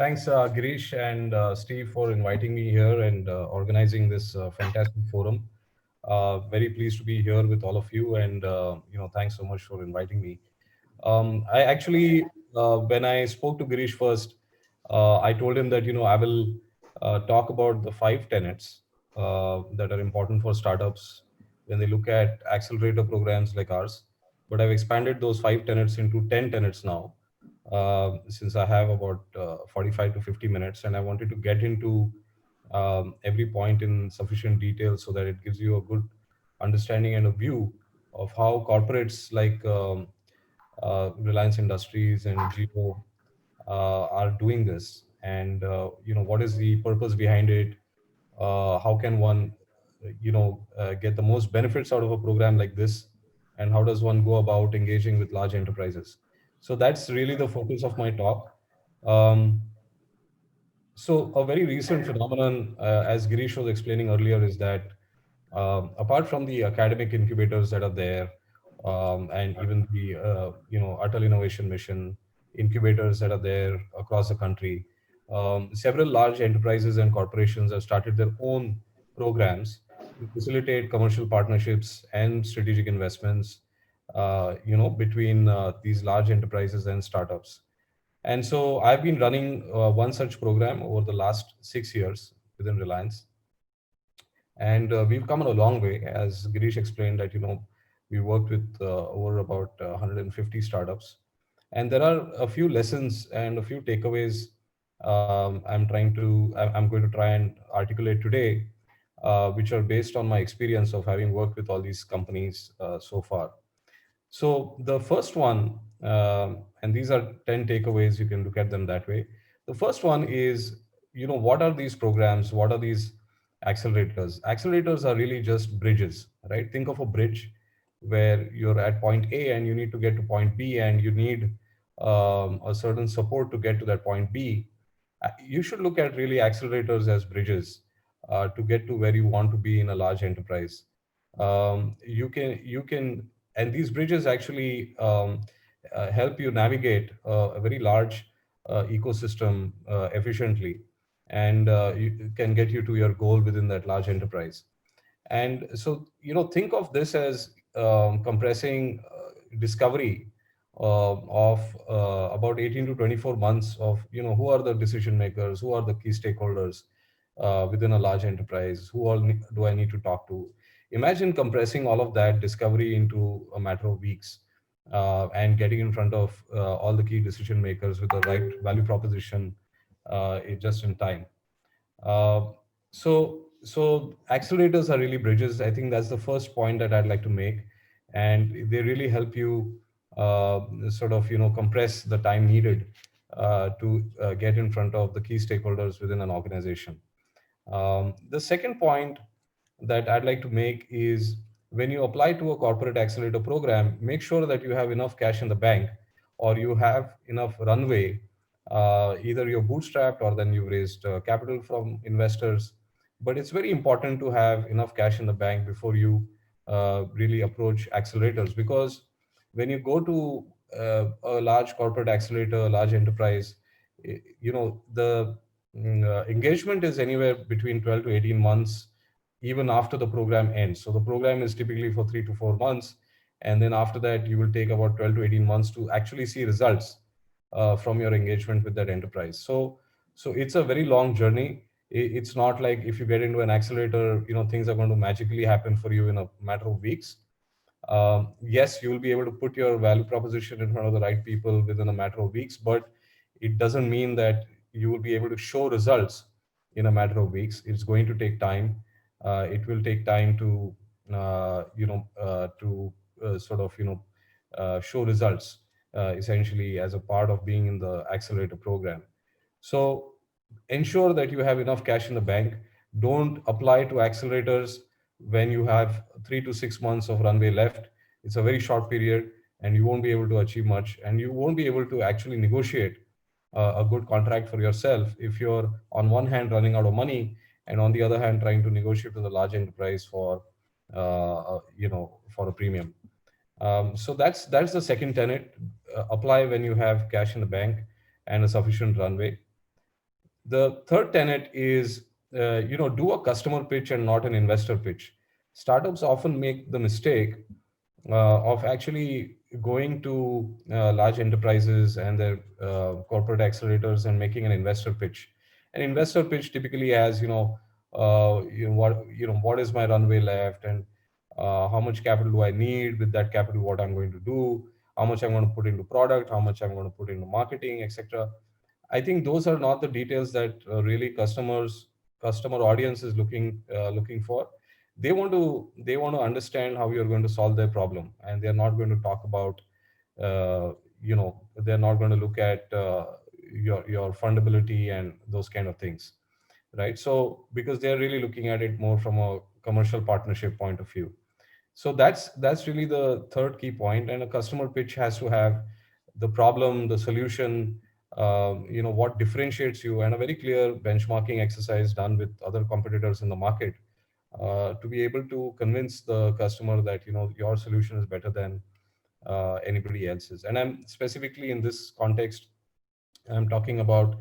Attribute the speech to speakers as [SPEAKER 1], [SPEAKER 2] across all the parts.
[SPEAKER 1] Thanks, Girish and Steve, for inviting me here and organizing this fantastic forum. Very pleased to be here with all of you, and thanks so much for inviting me. I actually, when I spoke to Girish first, I told him that I will talk about the five tenets that are important for startups when they look at accelerator programs like ours. But I've expanded those five tenets into 10 tenets now, since I have about 45 to 50 minutes, and I wanted to get into every point in sufficient detail so that it gives you a good understanding and a view of how corporates like Reliance Industries and Jio are doing this, and what is the purpose behind it. How can one get the most benefits out of a program like this, and how does one go about engaging with large enterprises. So that's really the focus of my talk. um, so a very recent phenomenon, as Girish was explaining earlier, is that apart from the academic incubators that are there, and even the Atal Innovation Mission incubators that are there across the country, several large enterprises and corporations have started their own programs to facilitate commercial partnerships and strategic investments, between these large enterprises and startups. And so I've been running one such program over the last 6 years within Reliance, and we've come a long way. As Girish explained, that we worked with over about 150 startups, and there are a few lessons and a few takeaways. I'm going to try and articulate today, which are based on my experience of having worked with all these companies so far. So the first one, and these are 10 takeaways, you can look at them that way. The first one is, what are these programs? What are these accelerators? Accelerators are really just bridges, right? Think of a bridge where you're at point A and you need to get to point B, and you need a certain support to get to that point B. You should look at really accelerators as bridges to get to where you want to be in a large enterprise. And these bridges actually help you navigate a very large ecosystem efficiently, and you can get you to your goal within that large enterprise. And so, think of this as compressing discovery of about 18 to 24 months of, who are the decision makers, who are the key stakeholders within a large enterprise, who all do I need to talk to. Imagine compressing all of that discovery into a matter of weeks, and getting in front of all the key decision makers with the right value proposition just in time. Uh, so accelerators are really bridges. I think that's the first point that I'd like to make, and they really help you sort of compress the time needed to get in front of the key stakeholders within an organization. The second point that I'd like to make is, when you apply to a corporate accelerator program, make sure that you have enough cash in the bank, or you have enough runway. Either you're bootstrapped or then you've raised capital from investors. But it's very important to have enough cash in the bank before you really approach accelerators, because when you go to a large corporate accelerator, a large enterprise, the engagement is anywhere between 12 to 18 months, even after the program ends. So the program is typically for 3 to 4 months. And then after that, you will take about 12 to 18 months to actually see results from your engagement with that enterprise. So it's a very long journey. It's not like if you get into an accelerator, things are going to magically happen for you in a matter of weeks. Yes, you will be able to put your value proposition in front of the right people within a matter of weeks, but it doesn't mean that you will be able to show results in a matter of weeks. It's going to take time. It will take time to sort of show results, essentially, as a part of being in the accelerator program. So ensure that you have enough cash in the bank. Don't apply to accelerators when you have 3 to 6 months of runway left. It's a very short period, and you won't be able to achieve much, and you won't be able to actually negotiate a good contract for yourself if you're on one hand running out of money, and on the other hand trying to negotiate with a large enterprise for a premium. So that's the second tenet. Apply when you have cash in the bank and a sufficient runway. The third tenet is, do a customer pitch and not an investor pitch. Startups often make the mistake of actually going to large enterprises and their corporate accelerators and making an investor pitch. An investor pitch typically has, what is my runway left, and how much capital do I need? With that capital, what I'm going to do, how much I'm going to put into product, how much I'm going to put into marketing, etc. I think those are not the details that really customer audience is looking for. They want to understand how you're going to solve their problem, and they're not going to talk about they're not going to look at your fundability and those kind of things, right? So because they're really looking at it more from a commercial partnership point of view. So that's really the third key point. And a customer pitch has to have the problem, the solution, what differentiates you, and a very clear benchmarking exercise done with other competitors in the market, to be able to convince the customer that your solution is better than anybody else's. And I'm specifically in this context, I'm talking about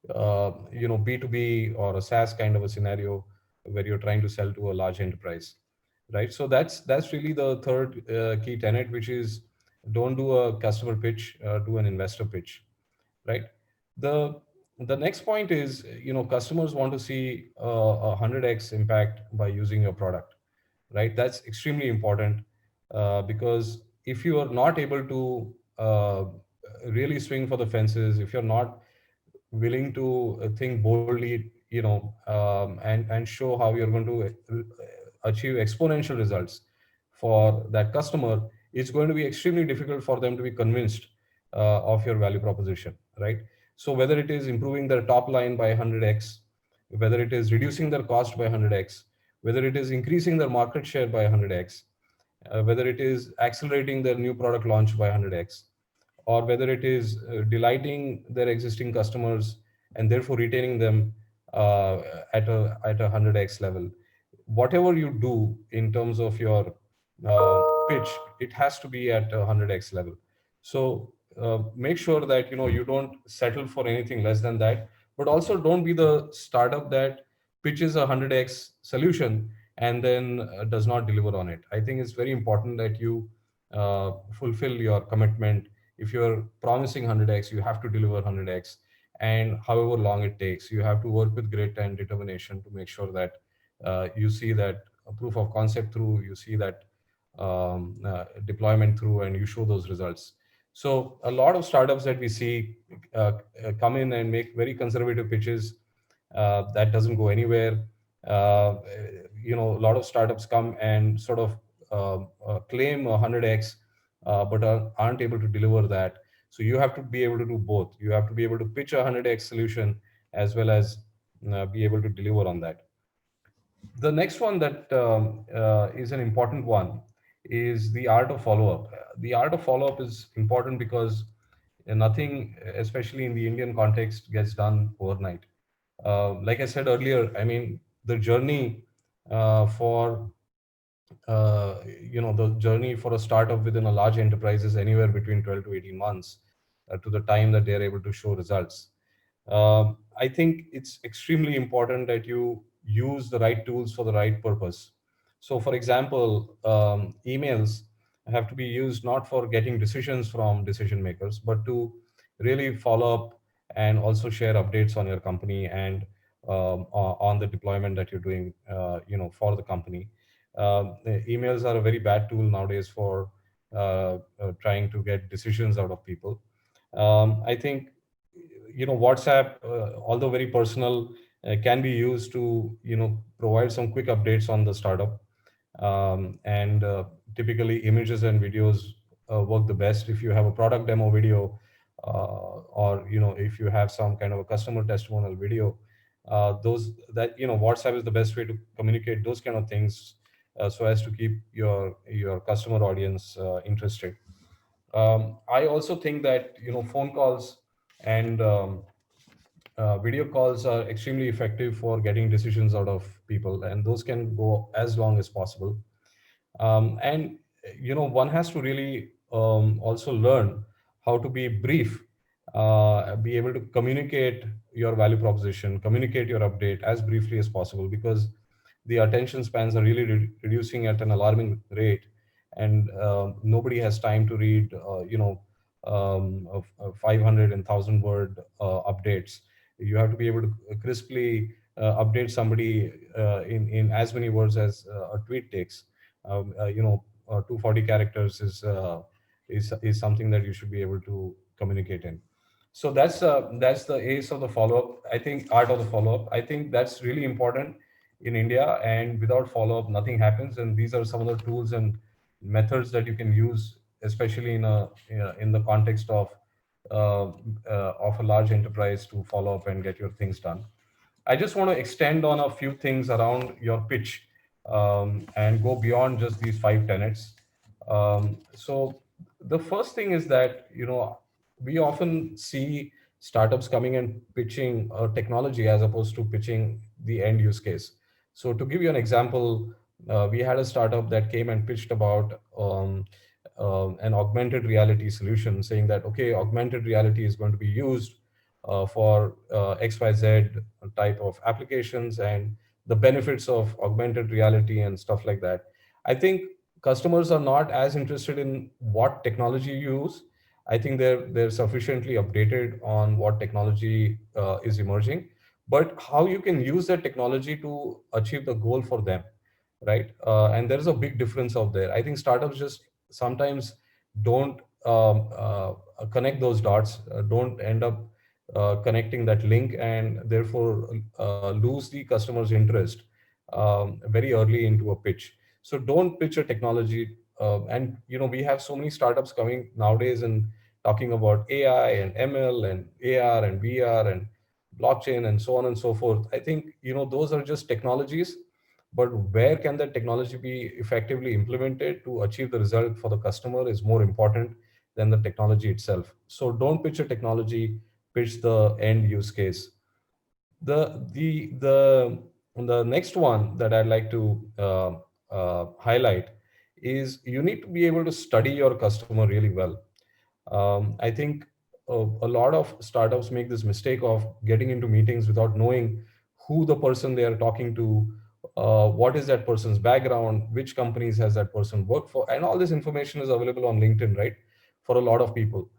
[SPEAKER 1] B2B or a SaaS kind of a scenario where you're trying to sell to a large enterprise, right? So that's really the third key tenet, which is don't do a customer pitch, do an investor pitch, right? The next point is, customers want to see a 100x impact by using your product, right? That's extremely important, because if you are not able to really swing for the fences, if you're not willing to think boldly, and show how you're going to achieve exponential results for that customer, it's going to be extremely difficult for them to be convinced of your value proposition, right? So whether it is improving their top line by 100x, whether it is reducing their cost by 100x, whether it is increasing their market share by 100x, whether it is accelerating their new product launch by 100x, or whether it is delighting their existing customers and therefore retaining them uh, at a 100x level. Whatever you do in terms of your pitch, it has to be at a 100x level. So make sure that you don't settle for anything less than that, but also don't be the startup that pitches a 100x solution and then does not deliver on it. I think it's very important that you fulfill your commitment. If you're promising 100x, you have to deliver 100x, and however long it takes, you have to work with grit and determination to make sure that you see that proof of concept through, you see that deployment through, and you show those results. So a lot of startups that we see come in and make very conservative pitches, that doesn't go anywhere. uh, a lot of startups come and sort of claim 100x, but aren't able to deliver that. So you have to be able to do both. You have to be able to pitch a 100x solution as well as be able to deliver on that. The next one that is an important one is the art of follow-up. The art of follow-up is important because nothing, especially in the Indian context, gets done overnight. Like I said earlier, I mean, the journey for the journey for a startup within a large enterprise is anywhere between 12 to 18 months to the time that they are able to show results. I think it's extremely important that you use the right tools for the right purpose. So, for example, emails have to be used not for getting decisions from decision makers, but to really follow up and also share updates on your company and on the deployment that you're doing, for the company. Emails are a very bad tool nowadays for trying to get decisions out of people. I think WhatsApp, although very personal, can be used to provide some quick updates on the startup. And typically images and videos work the best. If you have a product demo video, or if you have some kind of a customer testimonial video, those that WhatsApp is the best way to communicate those kind of things, so as to keep your customer audience interested. I also think that phone calls and video calls are extremely effective for getting decisions out of people, and those can go as long as possible. And one has to really also learn how to be brief be able to communicate your value proposition, communicate your update as briefly as possible, because the attention spans are really reducing at an alarming rate, and nobody has time to read, 500 and 1,000 word updates. You have to be able to crisply update somebody in as many words as a tweet takes. 240 characters is something that you should be able to communicate in. So that's the ace of the follow up. I think art of the follow up. I think that's really important in India. And without follow up, nothing happens. And these are some of the tools and methods that you can use, especially in the context of a large enterprise, to follow up and get your things done. I just want to extend on a few things around your pitch, and go beyond just these five tenets. So the first thing is that, we often see startups coming and pitching a technology as opposed to pitching the end use case. So to give you an example, we had a startup that came and pitched about an augmented reality solution, saying that, okay, augmented reality is going to be used for XYZ type of applications, and the benefits of augmented reality and stuff like that. I think customers are not as interested in what technology you use. I think they're sufficiently updated on what technology is emerging, but how you can use that technology to achieve the goal for them, right? And there's a big difference out there. I think startups just sometimes don't connect those dots, don't end up connecting that link, and therefore lose the customer's interest very early into a pitch. So don't pitch a technology. And we have so many startups coming nowadays and talking about AI and ML and AR and VR and blockchain and so on and so forth. I think those are just technologies, but where can that technology be effectively implemented to achieve the result for the customer is more important than the technology itself. So don't pitch a technology, pitch the end use case. The next one that I'd like to highlight is you need to be able to study your customer really well. I think a lot of startups make this mistake of getting into meetings without knowing who the person they are talking to, what is that person's background, which companies has that person worked for, and all this information is available on LinkedIn, right? For a lot of people,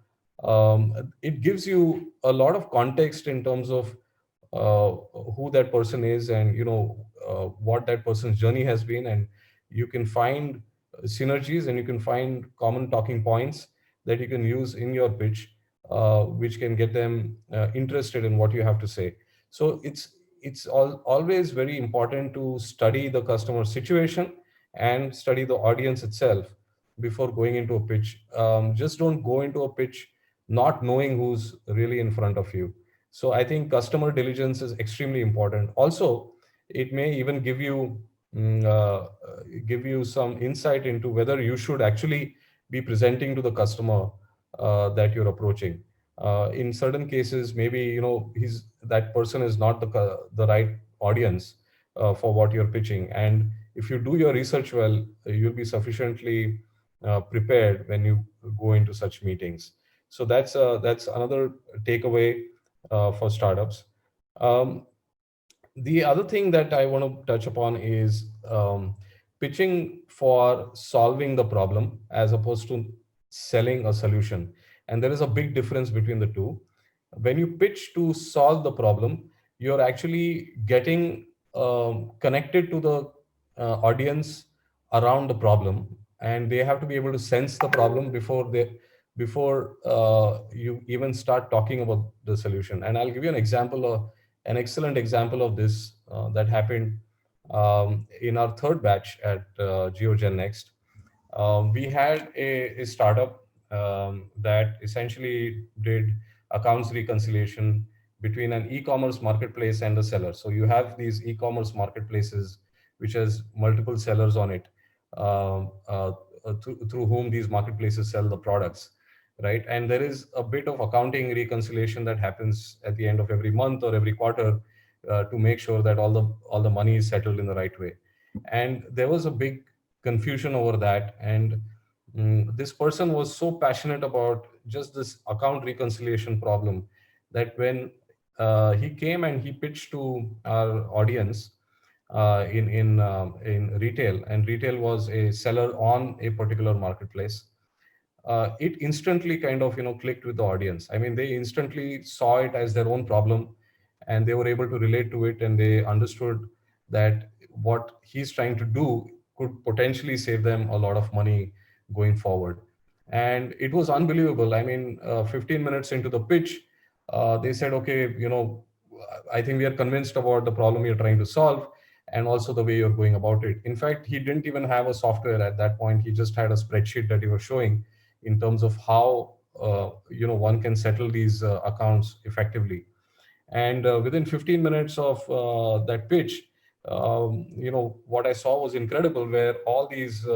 [SPEAKER 1] it gives you a lot of context in terms of uh, who that person is, and what that person's journey has been, and you can find synergies, and you can find common talking points that you can use in your pitch, which can get them interested in what you have to say. So always very important to study the customer situation and study the audience itself before going into a pitch. Just don't go into a pitch not knowing who's really in front of you. So I think customer diligence is extremely important. Also, it may even give you some insight into whether you should actually be presenting to the customer that you're approaching. In certain cases, maybe he's that person is not the right audience for what you're pitching. And if you do your research well, you'll be sufficiently prepared when you go into such meetings. So that's another takeaway for startups. Um, the other thing that I want to touch upon is pitching for solving the problem as opposed to selling a solution. And there is a big difference between the two. When you pitch to solve the problem, you're actually getting connected to the audience around the problem, and they have to be able to sense the problem before you even start talking about the solution. And I'll give you an excellent example of this that happened in our third batch at GeoGen Next. We had a startup that essentially did accounts reconciliation between an e-commerce marketplace and a seller. So you have these e-commerce marketplaces which has multiple sellers on it, through whom these marketplaces sell the products, right? And there is a bit of accounting reconciliation that happens at the end of every month or every quarter, to make sure that all the money is settled in the right way. And there was a big confusion over that. And this person was so passionate about just this account reconciliation problem, that when he came and he pitched to our audience in retail, and retail was a seller on a particular marketplace, it instantly kind of clicked with the audience. I mean, they instantly saw it as their own problem, and they were able to relate to it, and they understood that what he's trying to do could potentially save them a lot of money going forward. And it was unbelievable. I mean, 15 minutes into the pitch, they said, okay, I think we are convinced about the problem you're trying to solve, and also the way you're going about it. In fact, he didn't even have a software at that point. He just had a spreadsheet that he was showing in terms of how one can settle these accounts effectively. And within 15 minutes of that pitch, what I saw was incredible, where all these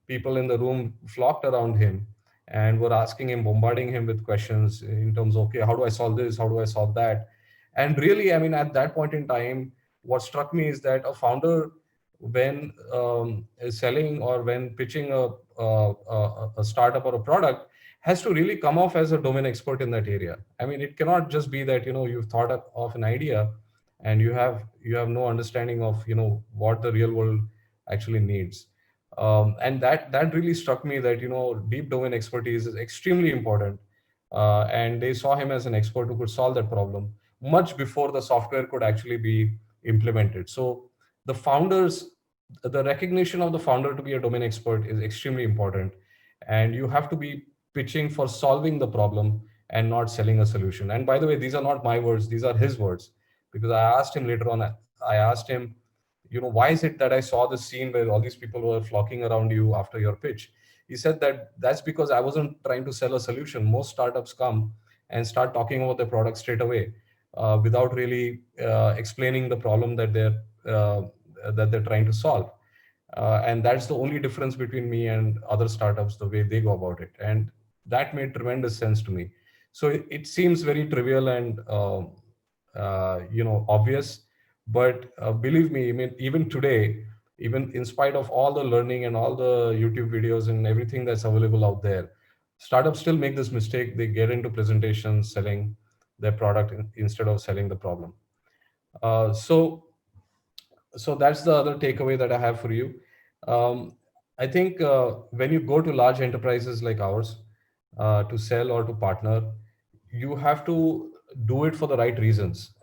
[SPEAKER 1] people in the room flocked around him and were asking him, bombarding him with questions in terms of, okay, how do I solve this? How do I solve that? And really, I mean, at that point in time, what struck me is that a founder, when is selling or when pitching a startup or a product, has to really come off as a domain expert in that area. I mean, it cannot just be that you've thought of an idea and you have no understanding of what the real world actually needs. And that really struck me, that deep domain expertise is extremely important. And they saw him as an expert who could solve that problem much before the software could actually be implemented. So the recognition of the founder to be a domain expert is extremely important, and you have to be pitching for solving the problem and not selling a solution. And by the way, these are not my words, these are his words, because I asked him later on, I asked him, why is it that I saw this scene where all these people were flocking around you after your pitch? He said that that's because I wasn't trying to sell a solution. Most startups come and start talking about their product straight away, without really explaining the problem that they're trying to solve. And that's the only difference between me and other startups, the way they go about it. And that made tremendous sense to me. So it seems very trivial and obvious, but believe me, I mean, even today, even in spite of all the learning and all the YouTube videos and everything that's available out there, startups still make this mistake. They get into presentations selling their product instead of selling the problem. So that's the other takeaway that I have for you. I think when you go to large enterprises like ours to sell or to partner, you have to do it for the right reasons.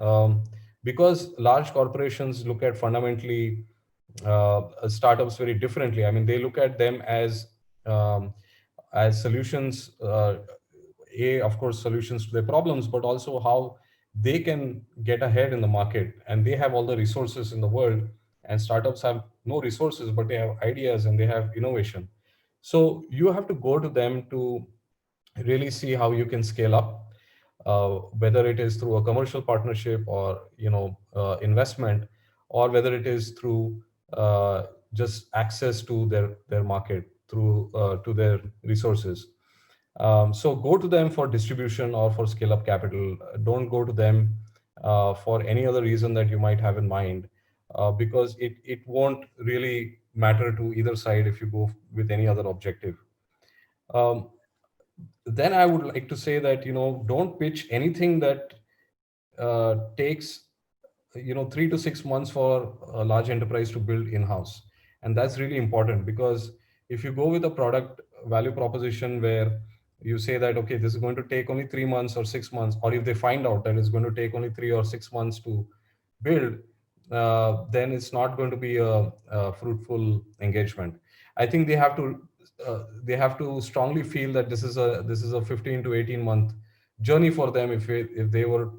[SPEAKER 1] Because large corporations look at fundamentally startups very differently. I mean, they look at them um, as solutions. Of course, solutions to their problems, but also how they can get ahead in the market. And they have all the resources in the world, and startups have no resources, but they have ideas and they have innovation. So you have to go to them to really see how you can scale up, whether it is through a commercial partnership or investment, or whether it is through just access to their market, through to their resources. So go to them for distribution or for scale up capital. Don't go to them for any other reason that you might have in mind, because it won't really matter to either side if you go with any other objective. Um, then I would like to say that don't pitch anything that takes 3 to 6 months for a large enterprise to build in-house. And that's really important, because if you go with a product value proposition where you say that, okay, this is going to take only 3 months or 6 months, or if they find out that it's going to take only 3 or 6 months to build, then it's not going to be a fruitful engagement. I think they have to strongly feel that this is a 15 to 18 month journey for them, if they were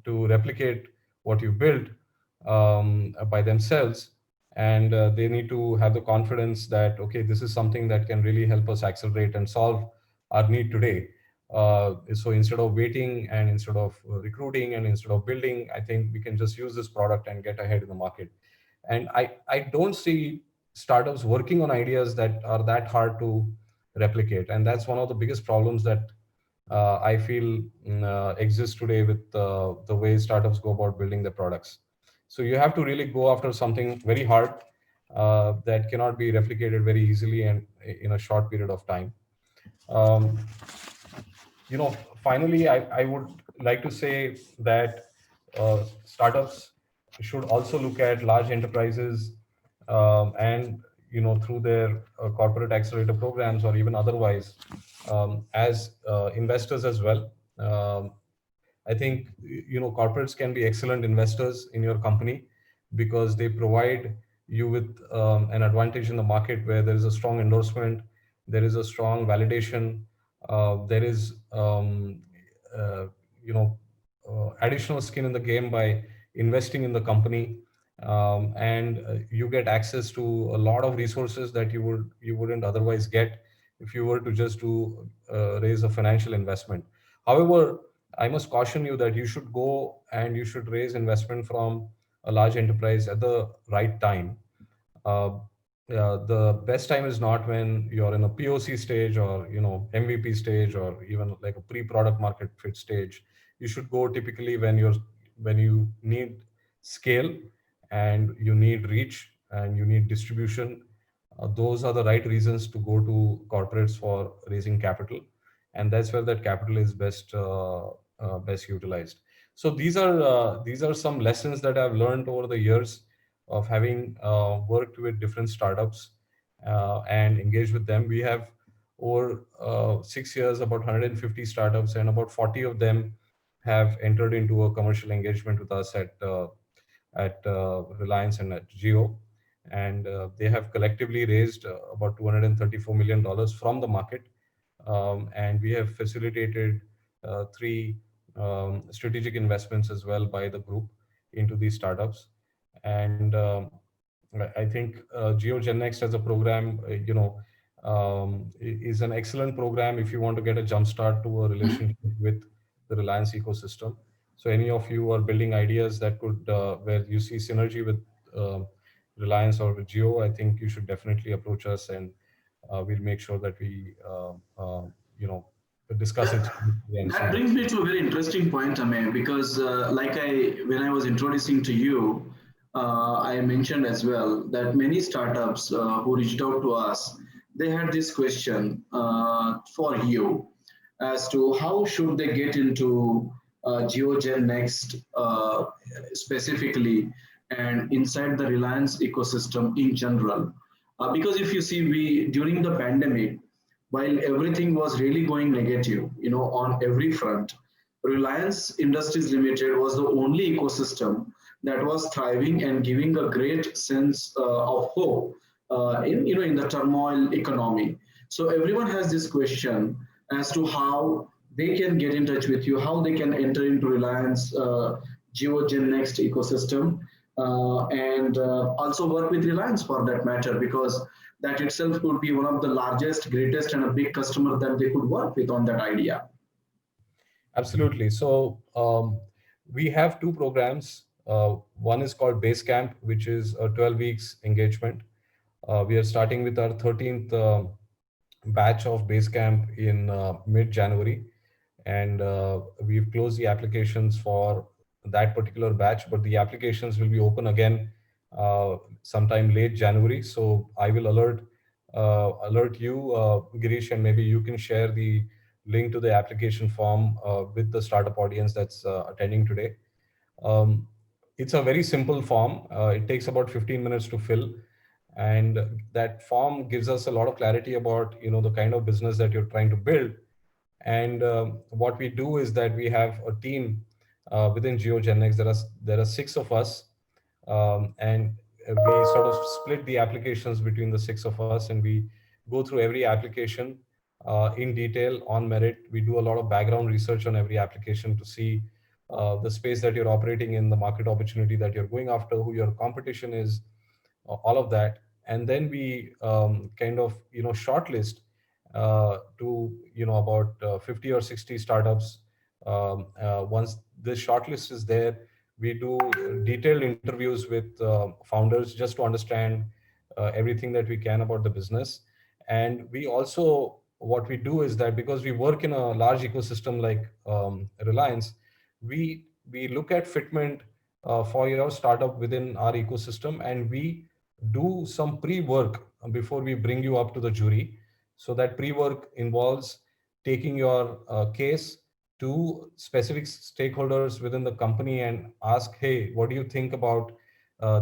[SPEAKER 1] to replicate what you built by themselves. And they need to have the confidence that, okay, this is something that can really help us accelerate and solve our need today. So instead of waiting and instead of recruiting and instead of building, I think we can just use this product and get ahead in the market. And I don't see startups working on ideas that are that hard to replicate. And that's one of the biggest problems that I feel exists today with the way startups go about building their products. So you have to really go after something very hard that cannot be replicated very easily and in a short period of time. Um, Finally, I would like to say that startups should also look at large enterprises, and through their corporate accelerator programs or even otherwise, as investors as well. I think corporates can be excellent investors in your company because they provide you with an advantage in the market where there is a strong endorsement, there is a strong validation, there is uh, you know additional skin in the game by investing in the company, and you get access to a lot of resources that you wouldn't otherwise get if you were to just do raise a financial investment. However, I must caution you that you should go and you should raise investment from a large enterprise at the right time. uh, the best time is not when you're in a POC stage or MVP stage or even like a pre-product market fit stage. You should go typically when you need scale and you need reach and you need distribution. Those are the right reasons to go to corporates for raising capital, and that's where that capital is best utilized. So these are some lessons that I've learned over the years of having worked with different startups and engaged with them. We have over 6 years about 150 startups, and about 40 of them have entered into a commercial engagement with us at Reliance and at Geo, and they have collectively raised about $234 million from the market, and we have facilitated three strategic investments as well by the group into these startups. And I think GeoGen Next as a program, is an excellent program if you want to get a jump start to a relationship with the Reliance ecosystem. So any of you are building ideas that could, where you see synergy with Reliance or with Geo, I think you should definitely approach us, and we'll make sure that we, you know, discuss it
[SPEAKER 2] That
[SPEAKER 1] and see
[SPEAKER 2] that
[SPEAKER 1] that.
[SPEAKER 2] brings me to a very interesting point, Ame, because like when I was introducing to you, I mentioned as well that many startups who reached out to us, they had this question for you as to how should they get into GeoGen Next specifically and inside the Reliance ecosystem in general. Because if you see, we during the pandemic, while everything was really going negative, on every front, Reliance Industries Limited was the only ecosystem that was thriving and giving a great sense of hope in the turmoil economy. So everyone has this question as to how they can get in touch with you, how they can enter into Reliance GeoGen Next ecosystem, and also work with Reliance for that matter, because that itself could be one of the largest, greatest, and a big customer that they could work with on that idea.
[SPEAKER 1] Absolutely. So we have two programs. One is called Basecamp, which is a 12 weeks engagement. We are starting with our 13th batch of Basecamp in mid-January, and we've closed the applications for that particular batch, but the applications will be open again sometime late January. So I will alert you, Girish, and maybe you can share the link to the application form with the startup audience that's attending today. Um, it's a very simple form. It takes about 15 minutes to fill, and that form gives us a lot of clarity about the kind of business that you're trying to build. And what we do is that we have a team within GeoGenX. There are six of us, and we sort of split the applications between the six of us, and we go through every application in detail on merit. We do a lot of background research on every application to see the space that you're operating in, the market opportunity that you're going after, who your competition is, all of that. And then we kind of shortlist to about 50 or 60 startups. Once this shortlist is there, we do detailed interviews with founders just to understand everything that we can about the business. And we also, what we do is that because we work in a large ecosystem like Reliance, we look at fitment for your startup within our ecosystem, and we do some pre-work before we bring you up to the jury. So that pre-work involves taking your case to specific stakeholders within the company and ask, hey, what do you think about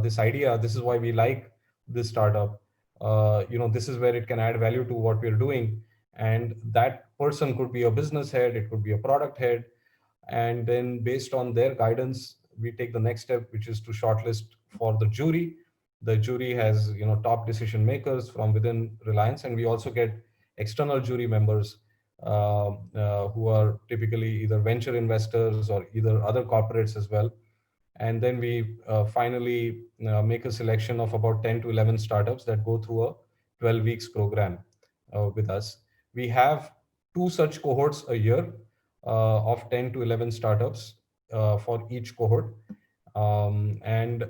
[SPEAKER 1] this idea? This is why we like this startup. This is where it can add value to what we're doing. And that person could be a business head, it could be a product head. And then based on their guidance, we take the next step, which is to shortlist for the jury. The jury has, top decision makers from within Reliance, and we also get external jury members who are typically either venture investors or either other corporates as well. And then we finally make a selection of about 10 to 11 startups that go through a 12 weeks program with us. We have two such cohorts a year of 10 to 11 startups for each cohort. And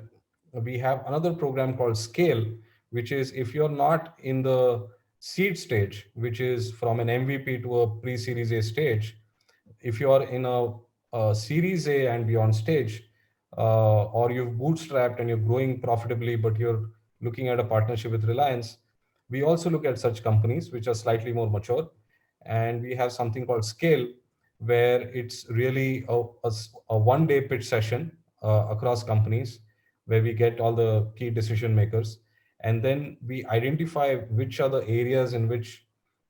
[SPEAKER 1] we have another program called Scale, which is if you're not in the seed stage, which is from an MVP to a pre-series A stage, if you are in a series A and beyond stage, or you've bootstrapped and you're growing profitably, but you're looking at a partnership with Reliance, we also look at such companies which are slightly more mature. And we have something called Scale, where it's really a one-day pitch session across companies where we get all the key decision makers. And then we identify which are the areas in which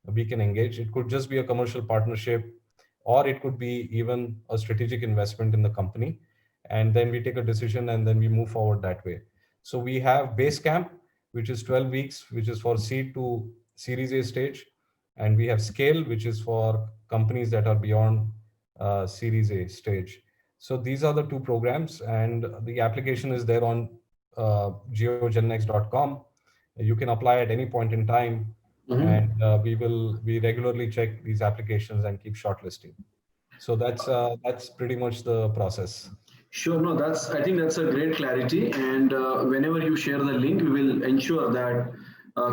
[SPEAKER 1] we can engage. It could just be a commercial partnership, or it could be even a strategic investment in the company. And then we take a decision and then we move forward that way. So we have Basecamp, which is 12 weeks, which is for seed to Series A stage. And we have Scale, which is for companies that are beyond Series A stage. So these are the two programs, and the application is there on geogennex.com. You can apply at any point in time, and we regularly check these applications and keep shortlisting. So that's pretty much the process.
[SPEAKER 2] Sure, no, I think that's a great clarity. And whenever you share the link, we will ensure that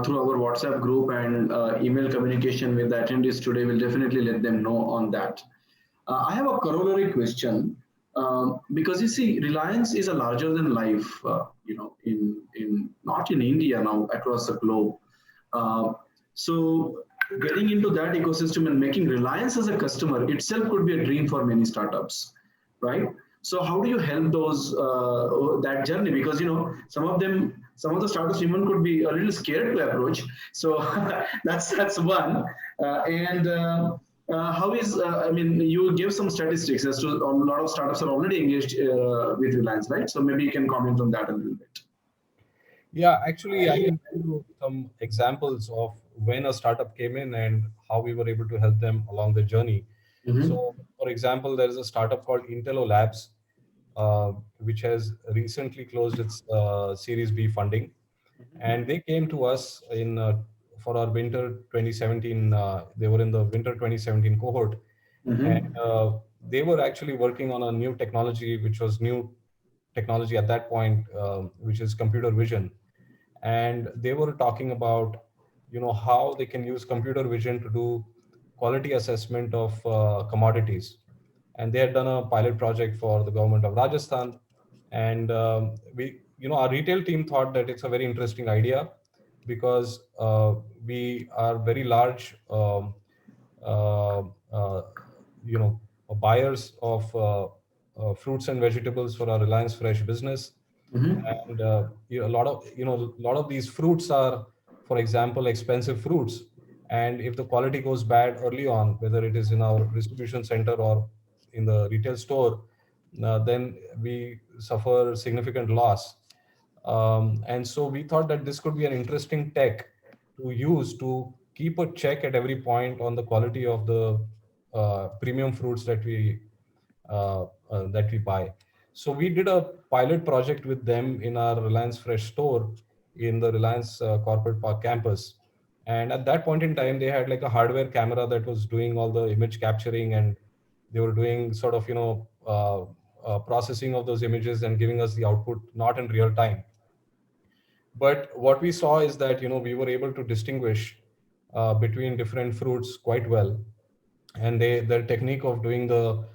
[SPEAKER 2] through our WhatsApp group and email communication with the attendees today, we'll definitely let them know on that. I have a corollary question, because you see, Reliance is a larger than life, in not in India now, across the globe. So getting into that ecosystem and making Reliance as a customer itself could be a dream for many startups, right? So how do you help those that journey? Because some of the startups even could be a little scared to approach. So that's one. How is you gave some statistics as to a lot of startups are already engaged with Reliance, right? So maybe you can comment on that a little bit.
[SPEAKER 1] Yeah, actually, I can give you some examples of when a startup came in and how we were able to help them along the journey. So, for example, there is a startup called Intello Labs, which has recently closed its Series B funding, and they came to us for our winter 2017. They were in the winter 2017 cohort, and they were actually working on a new technology, which was new technology at that point, which is computer vision. And they were talking about how they can use computer vision to do quality assessment of commodities. And they had done a pilot project for the government of Rajasthan. And our retail team thought that it's a very interesting idea, because we are very large uh, uh, buyers of fruits and vegetables for our Reliance Fresh business. And a lot of these fruits are, for example, expensive fruits. And if the quality goes bad early on, whether it is in our distribution center or in the retail store, then we suffer significant loss. And so we thought that this could be an interesting tech to use to keep a check at every point on the quality of the premium fruits that we buy. So we did a pilot project with them in our Reliance Fresh store in the Reliance Corporate Park campus. And at that point in time, they had like a hardware camera that was doing all the image capturing, and they were doing sort of, processing of those images and giving us the output, not in real time. But what we saw is that, we were able to distinguish between different fruits quite well. And their technique of doing the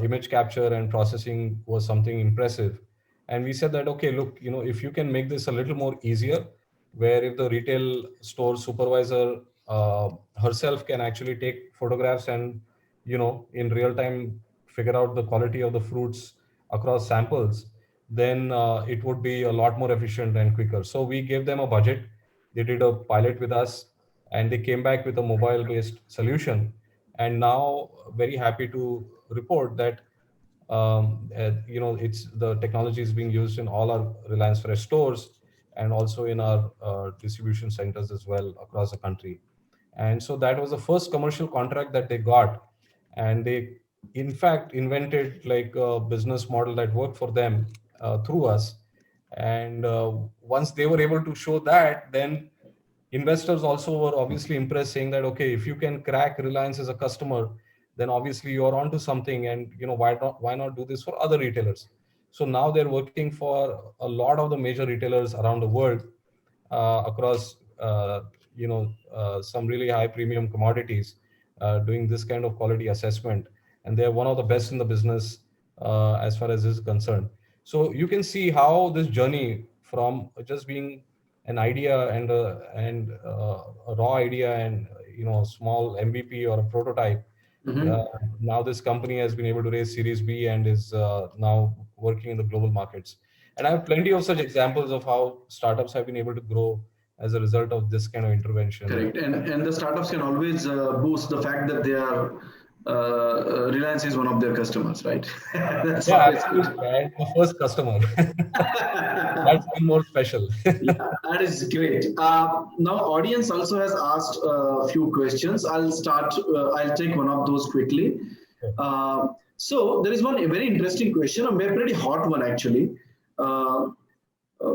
[SPEAKER 1] image capture and processing was something impressive. And we said that, okay, look, if you can make this a little more easier, where if the retail store supervisor herself can actually take photographs and, in real time figure out the quality of the fruits across samples, then it would be a lot more efficient and quicker. So we gave them a budget. They did a pilot with us, and they came back with a mobile based solution. And now very happy to report that it's the technology is being used in all our Reliance Fresh stores, and also in our distribution centers as well across the country. And so that was the first commercial contract that they got. And they, in fact, invented like a business model that worked for them through us. And once they were able to show that, then investors also were obviously impressed, saying that, okay, if you can crack Reliance as a customer, then obviously you're onto something. And why not do this for other retailers? So now they're working for a lot of the major retailers around the world, across some really high premium commodities, doing this kind of quality assessment. And they're one of the best in the business, as far as this is concerned. So you can see how this journey from just being an idea and a raw idea and a small MVP or a prototype. Uh,
[SPEAKER 2] Mm-hmm.
[SPEAKER 1] Now this company has been able to raise Series B and is now working in the global markets. And I have plenty of such examples of how startups have been able to grow as a result of this kind of intervention.
[SPEAKER 2] Correct. And the startups can always boost the fact that they are Reliance is one of their customers, right? That's
[SPEAKER 1] Yeah,
[SPEAKER 2] always good.
[SPEAKER 1] absolutely. And the first customer. That's even more special.
[SPEAKER 2] Yeah, that is great. Now, audience also has asked a few questions. I'll start. I'll take one of those quickly. So there is one very interesting question, a pretty hot one actually. Uh,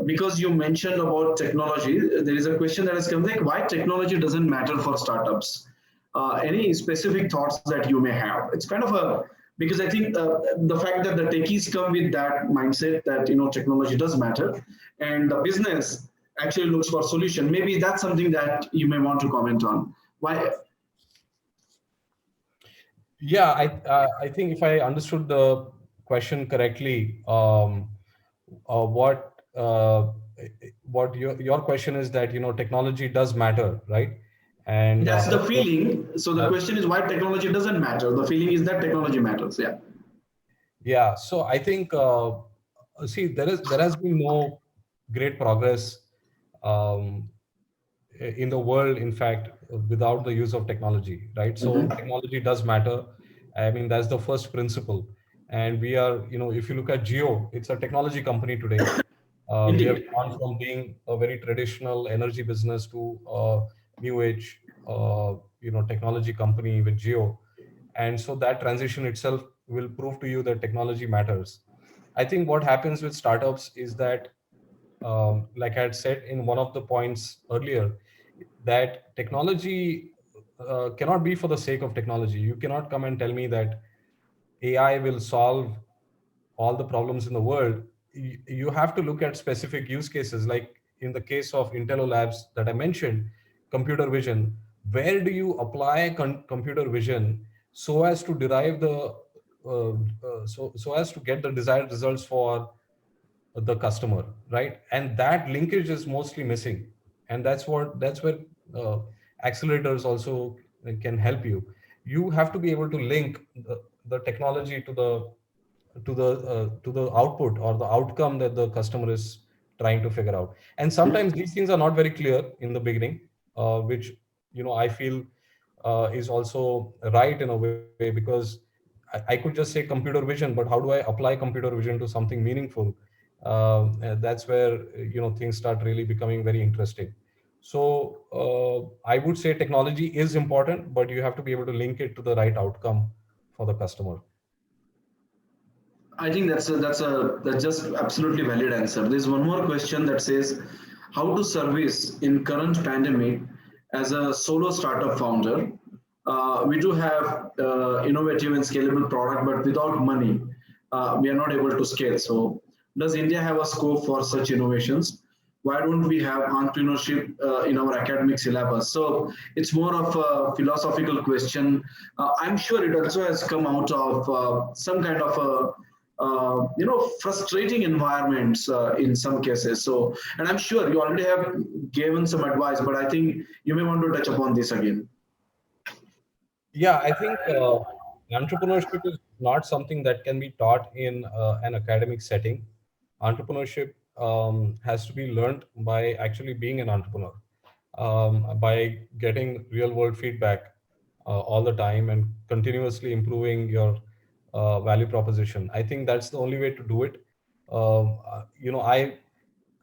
[SPEAKER 2] because you mentioned about technology, there is a question that has come like, why technology doesn't matter for startups? Any specific thoughts that you may have? It's kind of a because I think the fact that the techies come with that mindset that technology does matter, and the business actually looks for solution. Maybe that's something that you may want to comment on. Why?
[SPEAKER 1] Yeah, I think if I understood the question correctly, what your question is that technology does matter, right? And
[SPEAKER 2] That's the
[SPEAKER 1] therefore,
[SPEAKER 2] feeling. So the
[SPEAKER 1] uh,
[SPEAKER 2] question is why technology doesn't matter. The feeling is that technology matters. Yeah.
[SPEAKER 1] yeah. So I think, see, there has been no great progress, um, in the world, in fact, without the use of technology, right? So
[SPEAKER 2] Mhm.
[SPEAKER 1] technology does matter. I mean, that's the first principle. And we are, if you look at Geo, it's a technology company today. We have
[SPEAKER 2] Indeed.
[SPEAKER 1] gone from being a very traditional energy business to a new age, technology company with Geo. And so that transition itself will prove to you that technology matters. I think what happens with startups is that, like I had said in one of the points earlier, that technology cannot be for the sake of technology. You cannot come and tell me that AI will solve all the problems in the world. You have to look at specific use cases, like in the case of Intello Labs that I mentioned, computer vision. Where do you apply computer vision so as to derive the so as to get the desired results for the customer, right? And that linkage is mostly missing. And that's where uh, accelerators also can help you. You have to be able to link the technology to the output or the outcome that the customer is trying to figure out. And sometimes these things are not very clear in the beginning, which I feel is also right in a way, because I could just say computer vision, but how do I apply computer vision to something meaningful? And that's where things start really becoming very interesting. So I would say technology is important, but you have to be able to link it to the right outcome for the customer.
[SPEAKER 2] I think that's just absolutely valid answer. There's one more question that says, how to service in current pandemic as a solo startup founder. We do have innovative and scalable product, but without money, we are not able to scale. So, does India have a scope for such innovations? Why don't we have entrepreneurship in our academic syllabus? So it's more of a philosophical question. I'm sure it also has come out of some kind of a frustrating environments in some cases. So, and I'm sure you already have given some advice, but I think you may want to touch upon this again.
[SPEAKER 1] Yeah, I think entrepreneurship is not something that can be taught in an academic setting. Entrepreneurship has to be learned by actually being an entrepreneur, by getting real world feedback all the time and continuously improving your value proposition. I think that's the only way to do it.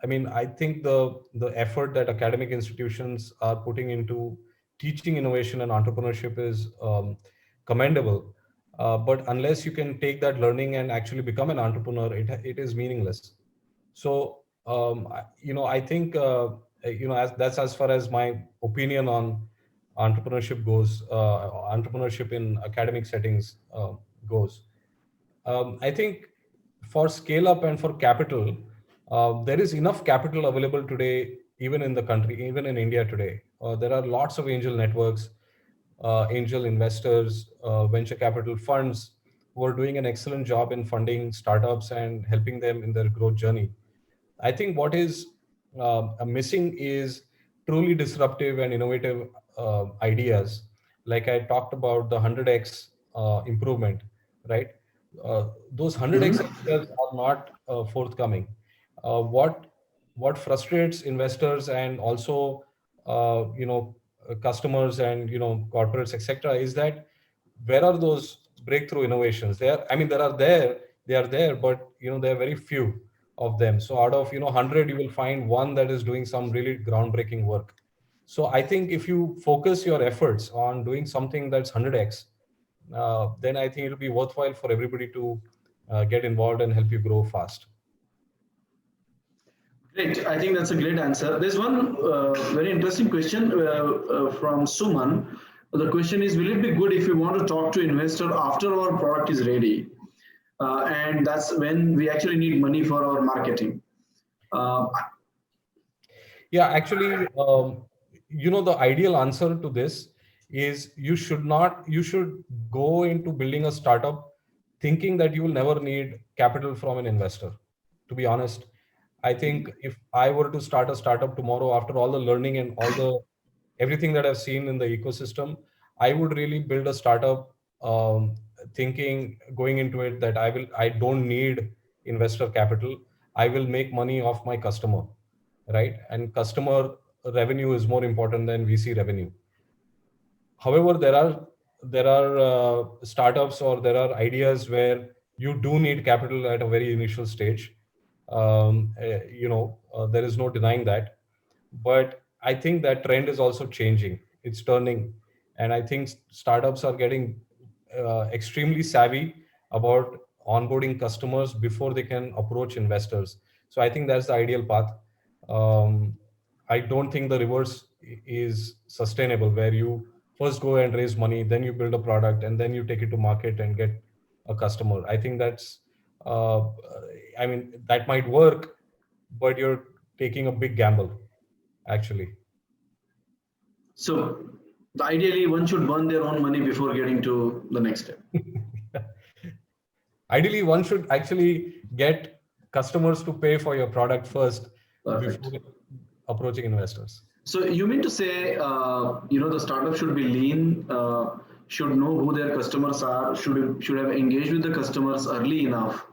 [SPEAKER 1] I mean, I think the effort that academic institutions are putting into teaching innovation and entrepreneurship is commendable. But unless you can take that learning and actually become an entrepreneur, it is meaningless. So, I think as that's as far as my opinion on entrepreneurship goes. Entrepreneurship in academic settings goes. I think for scale up and for capital, there is enough capital available today, even in the country, even in India today. There are lots of angel networks, angel investors, venture capital funds who are doing an excellent job in funding startups and helping them in their growth journey. I think what is missing is truly disruptive and innovative ideas. Like I talked about the 100x improvement, right? Those 100x
[SPEAKER 2] Mhm.
[SPEAKER 1] ideas are not forthcoming. What frustrates investors and also customers and corporates, etc., is that where are those breakthrough innovations? I mean, they are there, but there are very few of them. So out of 100, you will find one that is doing some really groundbreaking work. So I think if you focus your efforts on doing something that's 100x, then I think it'll be worthwhile for everybody to get involved and help you grow fast.
[SPEAKER 2] Great. I think that's a great answer. There's one very interesting question from Suman. The question is, will it be good if we want to talk to investor after our product is ready? And that's when we actually need money for our marketing. Uh,
[SPEAKER 1] Yeah, actually, the ideal answer to this is you should go into building a startup thinking that you will never need capital from an investor. To be honest, I think if I were to start a startup tomorrow, after all the learning and all the everything that I've seen in the ecosystem, I would really build a startup thinking going into it that I don't need investor capital. I will make money off my customer, right? And customer revenue is more important than VC revenue. However, there are startups or there are ideas where you do need capital at a very initial stage. There is no denying that. But I think that trend is also changing. It's turning, and I think startups are getting extremely savvy about onboarding customers before they can approach investors. So I think that's the ideal path. Um, I don't think the reverse is sustainable, where you first go and raise money, then you build a product, and then you take it to market and get a customer. I think uh, I mean, that might work, but you're taking a big gamble, actually.
[SPEAKER 2] so ideally, one should burn their own money before getting to the next step.
[SPEAKER 1] Ideally, one should actually get customers to pay for your product first
[SPEAKER 2] Perfect.
[SPEAKER 1] before approaching investors.
[SPEAKER 2] So you mean to say, the startup should be lean, should know who their customers are, should have engaged with the customers early enough,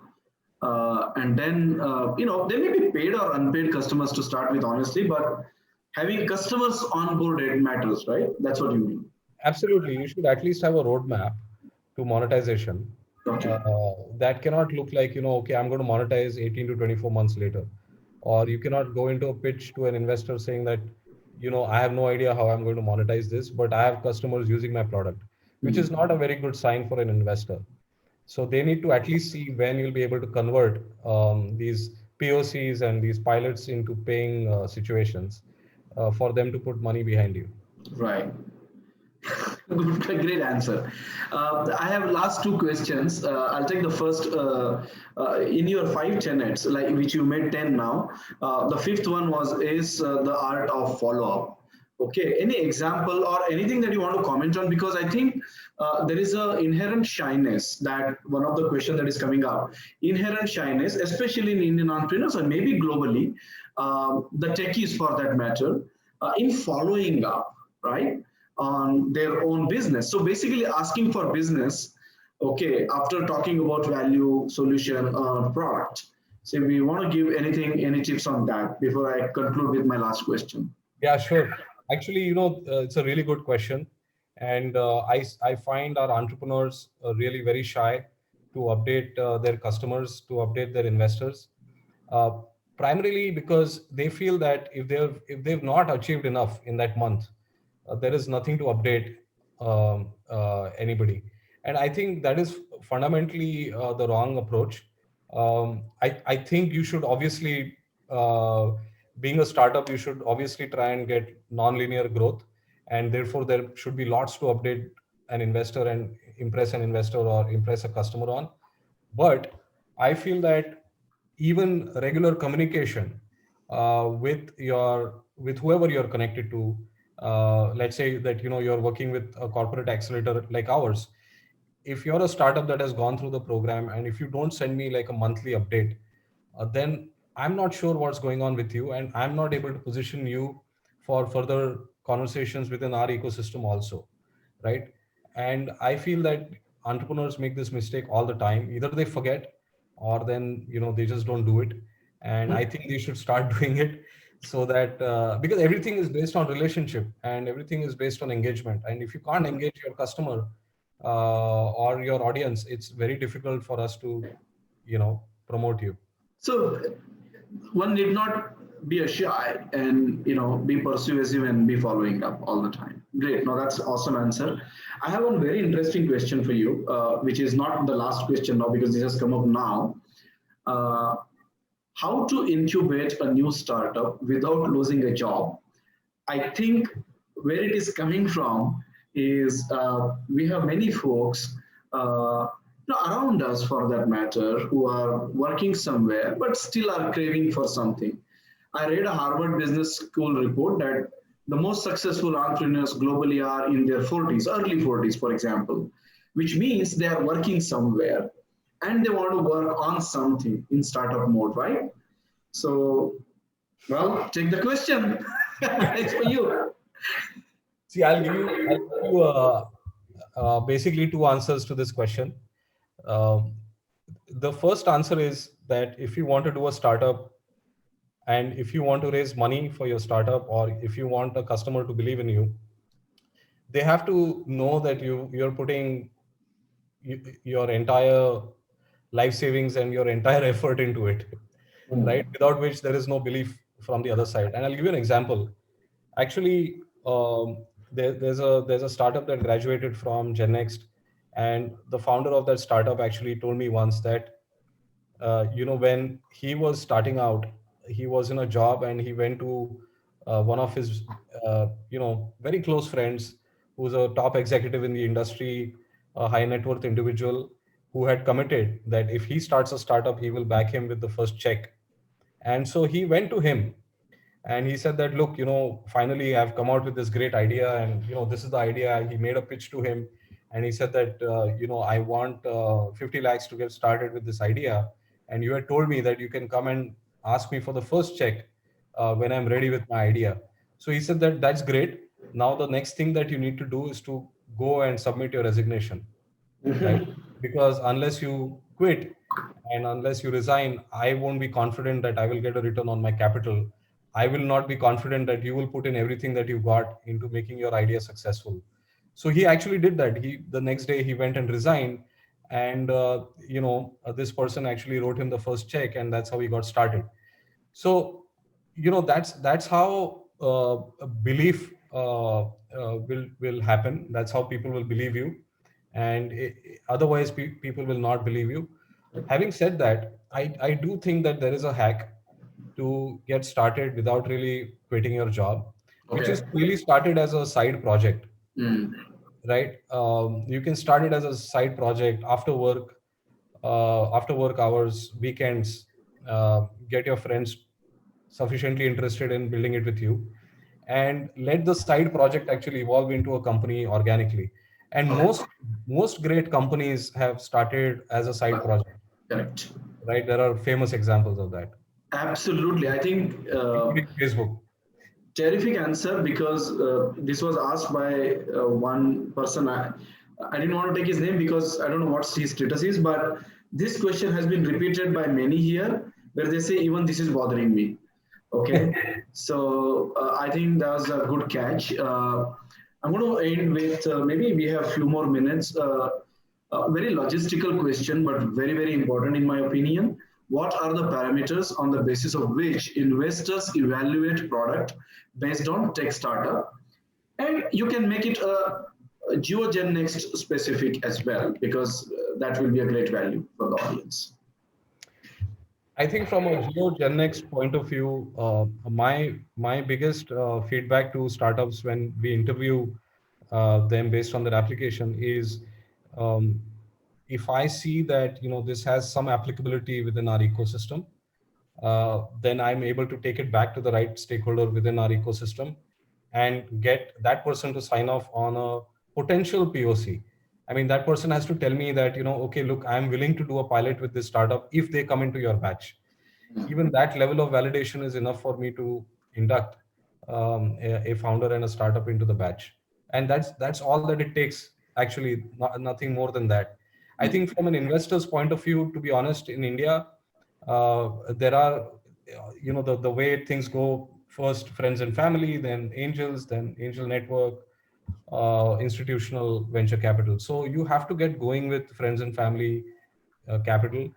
[SPEAKER 2] and then there may be paid or unpaid customers to start with, honestly, but having customers on board it matters, right? That's what you mean.
[SPEAKER 1] Absolutely. You should at least have a roadmap to monetization.
[SPEAKER 2] Okay.
[SPEAKER 1] That cannot look like, okay, I'm going to monetize 18 to 24 months later. Or you cannot go into a pitch to an investor saying that, I have no idea how I'm going to monetize this, but I have customers using my product, which is
[SPEAKER 2] Mhm.
[SPEAKER 1] not a very good sign for an investor. So they need to at least see when you'll be able to convert these POCs and these pilots into paying situations for them to put money behind you.
[SPEAKER 2] Right. Great answer. I have last two questions. I'll take the first. In your five tenets, like which you made 10 now, the fifth one was is the art of follow up. Okay, any example or anything that you want to comment on? Because I think there is a inherent shyness, that one of the question that is coming up. Inherent shyness, especially in Indian entrepreneurs or maybe globally, the techies for that matter, in following up, right, on their own business. So basically asking for business, okay, after talking about value, solution, product. So we want to give anything, any tips on that before I conclude with my last question.
[SPEAKER 1] Yeah, sure. Actually, it's a really good question. And I find our entrepreneurs really very shy to update their customers, to update their investors, uh, primarily because they feel that if they've not achieved enough in that month, there is nothing to update anybody. And I think that is fundamentally the wrong approach. I think you should obviously, being a startup, you should obviously try and get non-linear growth, and therefore there should be lots to update an investor and impress an investor or impress a customer on. But I feel that even regular communication with whoever you're connected to, let's say that you're working with a corporate accelerator like ours. If you're a startup that has gone through the program, and if you don't send me like a monthly update, then I'm not sure what's going on with you, and I'm not able to position you for further conversations within our ecosystem also, right? And I feel that entrepreneurs make this mistake all the time. Either they forget, or then they just don't do it. And I think they should start doing it, so that because everything is based on relationship and everything is based on engagement. And if you can't engage your customer or your audience, it's very difficult for us to promote you.
[SPEAKER 2] So one need not be a shy and be persuasive and be following up all the time. Great. No, that's awesome answer. I have one very interesting question for you, which is not the last question now because this has come up now. Uh, how to incubate a new startup without losing a job? I think where it is coming from is we have many folks around us, for that matter, who are working somewhere but still are craving for something. I read a Harvard Business School report that the most successful entrepreneurs globally are in their 40s, early 40s, for example, which means they are working somewhere and they want to work on something in startup mode, right? So, well, take the question. It's for you.
[SPEAKER 1] See, I'll give you basically two answers to this question. Um, the first answer is that if you want to do a startup, and if you want to raise money for your startup, or if you want a customer to believe in you, they have to know that you're putting your entire life savings and your entire effort into it, right? Without which there is no belief from the other side. And I'll give you an example. Actually, there's a startup that graduated from GenNext, and the founder of that startup actually told me once that when he was starting out, he was in a job, and he went to one of his very close friends, who's a top executive in the industry, a high net worth individual, who had committed that if he starts a startup, he will back him with the first check. And so he went to him, and he said that, look, finally I've come out with this great idea, and this is the idea. He made a pitch to him, and he said that I want 50 lakhs to get started with this idea, and you had told me that you can come and ask me for the first check when I'm ready with my idea. So he said that that's great. Now the next thing that you need to do is to go and submit your resignation, right? Because unless you quit and unless you resign, I won't be confident that I will get a return on my capital. I will not be confident that you will put in everything that you got into making your idea successful. So he actually did that. The next day he went and resigned, and this person actually wrote him the first check, and that's how he got started. So that's how a belief will happen. That's how people will believe you, and otherwise people will not believe you. Having said that, I do think that there is a hack to get started without really quitting your job, which is
[SPEAKER 2] Okay.
[SPEAKER 1] really started as a side project,
[SPEAKER 2] Mm.
[SPEAKER 1] right? You can start it as a side project after work hours, weekends. Get your friends sufficiently interested in building it with you, and let the side project actually evolve into a company organically. And most great companies have started as a side project,
[SPEAKER 2] Correct.
[SPEAKER 1] right? There are famous examples of that,
[SPEAKER 2] Absolutely. I think
[SPEAKER 1] including Facebook.
[SPEAKER 2] terrific answer, because this was asked by one person. I didn't want to take his name because I don't know what his status is, but this question has been repeated by many here where they say, even this is bothering me. Okay. So I think that was a good catch. I'm going to end with maybe we have a few more minutes. A very logistical question, but very, very important in my opinion. What are the parameters on the basis of which investors evaluate product based on tech startup? And you can make it a GeoGen Next specific as well, because that will be a great value for the audience.
[SPEAKER 1] I think from a GeoGenX point of view, my biggest feedback to startups when we interview them based on their application is, um, if I see that this has some applicability within our ecosystem, then I'm able to take it back to the right stakeholder within our ecosystem and get that person to sign off on a potential POC. I mean, that person has to tell me that, okay, look, I'm willing to do a pilot with this startup if they come into your batch. Even that level of validation is enough for me to induct a founder and a startup into the batch. And that's all that it takes, actually, nothing more than that. I think from an investor's point of view, to be honest, in India, there are, the way things go: first friends and family, then angels, then angel network, institutional venture capital. So you have to get going with friends and family capital,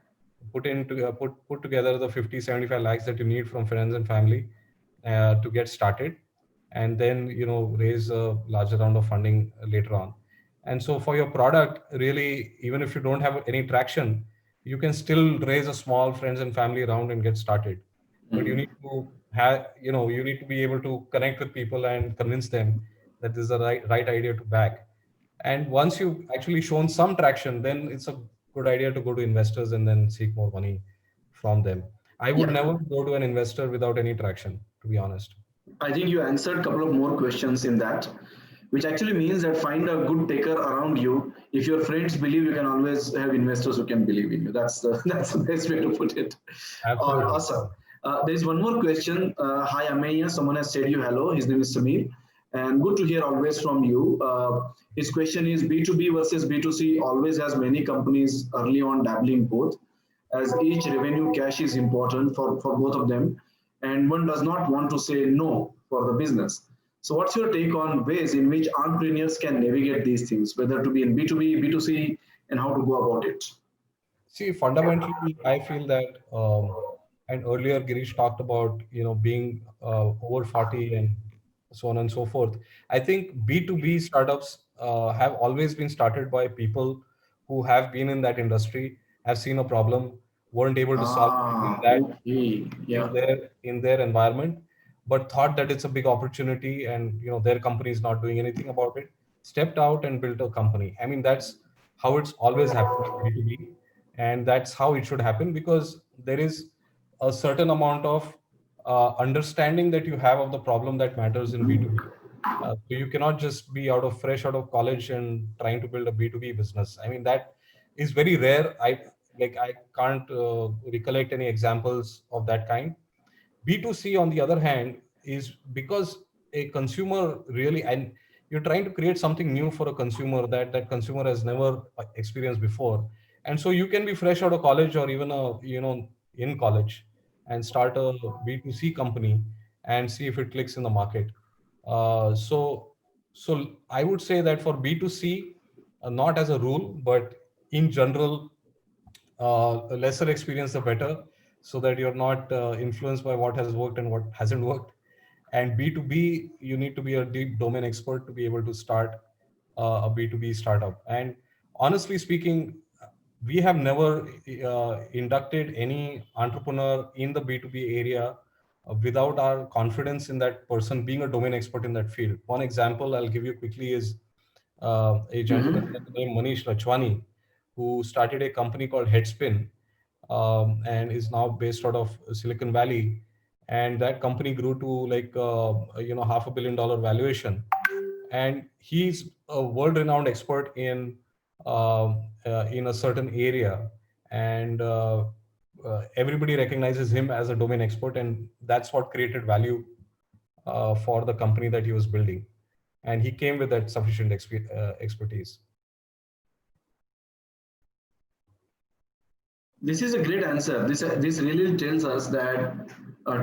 [SPEAKER 1] put together the 50-75 lakhs that you need from friends and family to get started, and then raise a larger round of funding later on. And so for your product, really, even if you don't have any traction, you can still raise a small friends and family round and get started. But you need to have, you need to be able to connect with people and convince them that this is the right idea to back. And once you've actually shown some traction, then it's a good idea to go to investors and then seek more money from them. I would
[SPEAKER 2] Yeah.
[SPEAKER 1] never go to an investor without any traction, to be honest.
[SPEAKER 2] I think you answered a couple of more questions in that, which actually means that find a good taker around you. If your friends believe, you can always have investors who can believe in you. That's the that's the best way to put it.
[SPEAKER 1] Absolutely.
[SPEAKER 2] Awesome. There is one more question. Hi, Ameya. Someone has said you hello. His name is Samir. And good to hear always from you. His question is B2B versus B2C always has many companies early on dabbling both, as each revenue cash is important for both of them, and one does not want to say no for the business. So, what's your take on ways in which entrepreneurs can navigate these things, whether to be in B2B, B2C, and how to go about it?
[SPEAKER 1] See, fundamentally, I feel that, and earlier Girish talked about, being over 40 and so on and so forth. I think B2B startups have always been started by people who have been in that industry, have seen a problem, weren't able to solve it in that
[SPEAKER 2] Okay, yeah.
[SPEAKER 1] in their environment, but thought that it's a big opportunity, and their company is not doing anything about it, stepped out and built a company. I mean, that's how it's always happened in B2B, and that's how it should happen, because there is a certain amount of understanding that you have of the problem that matters in B2B. So you cannot just be fresh out of college and trying to build a B2B business. I mean, that is very rare. I can't recollect any examples of that kind. B2C, on the other hand, is because a consumer really, and you're trying to create something new for a consumer that consumer has never experienced before. And so you can be fresh out of college, or even in college, and start a B2C company and see if it clicks in the market. So I would say that for B2C, not as a rule, but in general, lesser experience the better, so that you're not influenced by what has worked and what hasn't worked. And B2B, you need to be a deep domain expert to be able to start a B2B startup. And honestly speaking, we have never inducted any entrepreneur in the B2B area without our confidence in that person being a domain expert in that field. One example I'll give you quickly is a gentleman by the name Manish Rachwani, who started a company called Headspin, and is now based out of Silicon Valley. and that company grew to like $500 million valuation. And he's a world-renowned expert in a certain area, and everybody recognizes him as a domain expert, and that's what created value for the company that he was building. And he came with that sufficient expertise.
[SPEAKER 2] This is a great answer. This really tells us that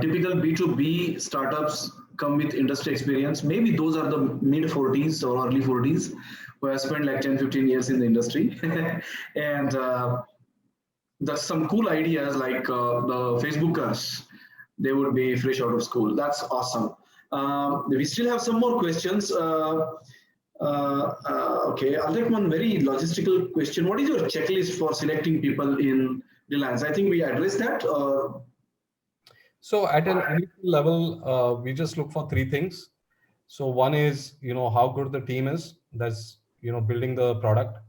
[SPEAKER 2] typical B2B startups come with industry experience. Maybe those are the mid 40s or early 40s who have spent like 10, 15 years in the industry. And that's some cool ideas like the Facebookers. They would be fresh out of school. That's awesome. We still have some more questions. Okay, I'll take one very logistical question. What is your checklist for selecting people in Reliance? I think we addressed that.
[SPEAKER 1] So at an initial level, we just look for three things. So one is, how good the team is. That's, building the product.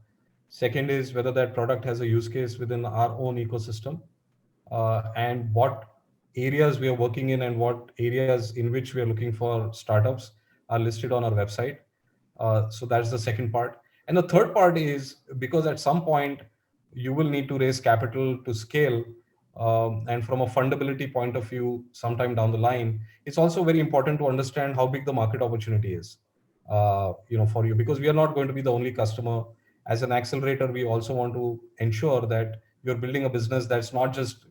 [SPEAKER 1] Second is whether that product has a use case within our own ecosystem, and what areas we are working in and what areas in which we are looking for startups are listed on our website. So that's the second part. And the third part is because at some point you will need to raise capital to scale. And from a fundability point of view, sometime down the line, it's also very important to understand how big the market opportunity is, for you, because we are not going to be the only customer. As an accelerator, we also want to ensure that you're building a business that's not just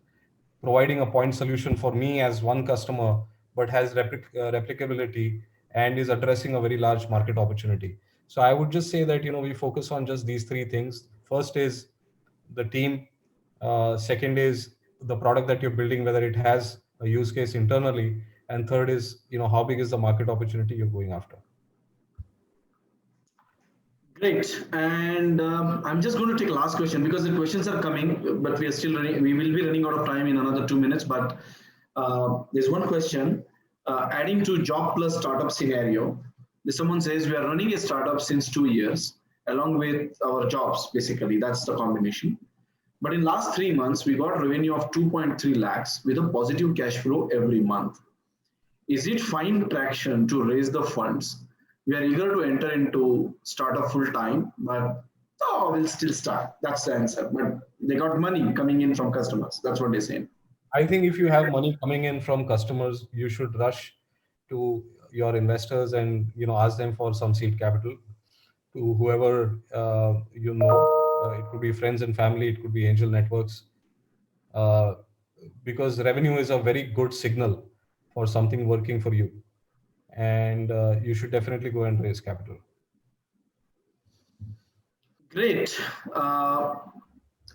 [SPEAKER 1] providing a point solution for me as one customer, but has replicability and is addressing a very large market opportunity. So I would just say that we focus on just these three things. First is the team. Second is the product that you're building, whether it has a use case internally, and third is how big is the market opportunity you're going after.
[SPEAKER 2] Great. And I'm just going to take last question because the questions are coming, but we are still running. We will be running out of time in another 2 minutes. But there's one question adding to job plus startup scenario. Someone says we are running a startup since 2 years along with our jobs. Basically, that's the combination. But in last 3 months, we got revenue of 2.3 lakhs with a positive cash flow every month. Is it fine traction to raise the funds? We are eager to enter into startup full time, but we'll still start. That's the answer. But they got money coming in from customers. That's what they're saying.
[SPEAKER 1] I think if you have money coming in from customers, you should rush to your investors and ask them for some seed capital. To whoever it could be friends and family, it could be angel networks, because revenue is a very good signal for something working for you, and you should definitely go and raise capital.
[SPEAKER 2] Great.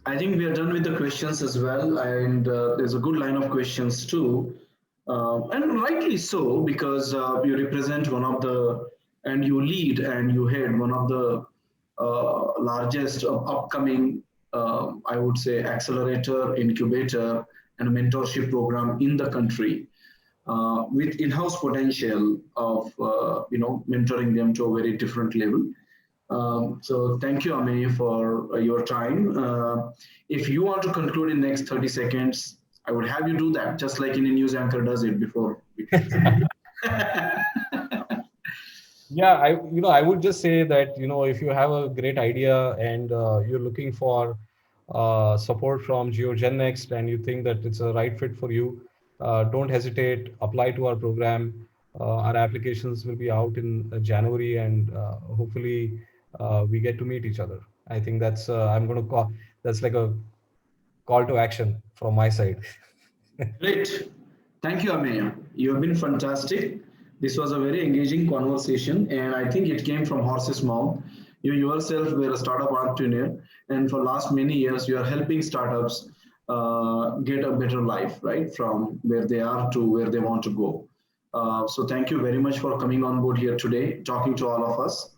[SPEAKER 2] I think we are done with the questions as well, and there's a good line of questions too, and rightly so, because you represent one of the, and you lead and you head one of the largest upcoming, I would say, accelerator, incubator, and mentorship program in the country, with in-house potential of mentoring them to a very different level. So thank you, Ameya, for your time. If you want to conclude in next 30 seconds, I would have you do that, just like any news anchor does it before.
[SPEAKER 1] Yeah, I would just say that, if you have a great idea and you're looking for support from GeoGenNext and you think that it's a right fit for you, don't hesitate, apply to our program. Our applications will be out in January, and hopefully we get to meet each other. I think that's I'm going to call that's like a call to action from my side.
[SPEAKER 2] Great. Thank you, Ameya. You have been fantastic. This was a very engaging conversation, and I think it came from horse's mouth. You yourself were a startup entrepreneur, and for last many years, you are helping startups get a better life, right, from where they are to where they want to go. So thank you very much for coming on board here today, talking to all of us.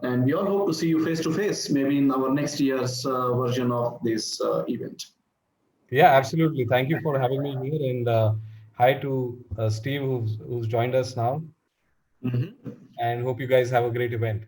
[SPEAKER 2] And we all hope to see you face to face, maybe in our next year's version of this event.
[SPEAKER 1] Yeah, absolutely. Thank you for having me here, and hi to Steve, who's joined us now.
[SPEAKER 2] Mm-hmm.
[SPEAKER 1] And hope you guys have a great event.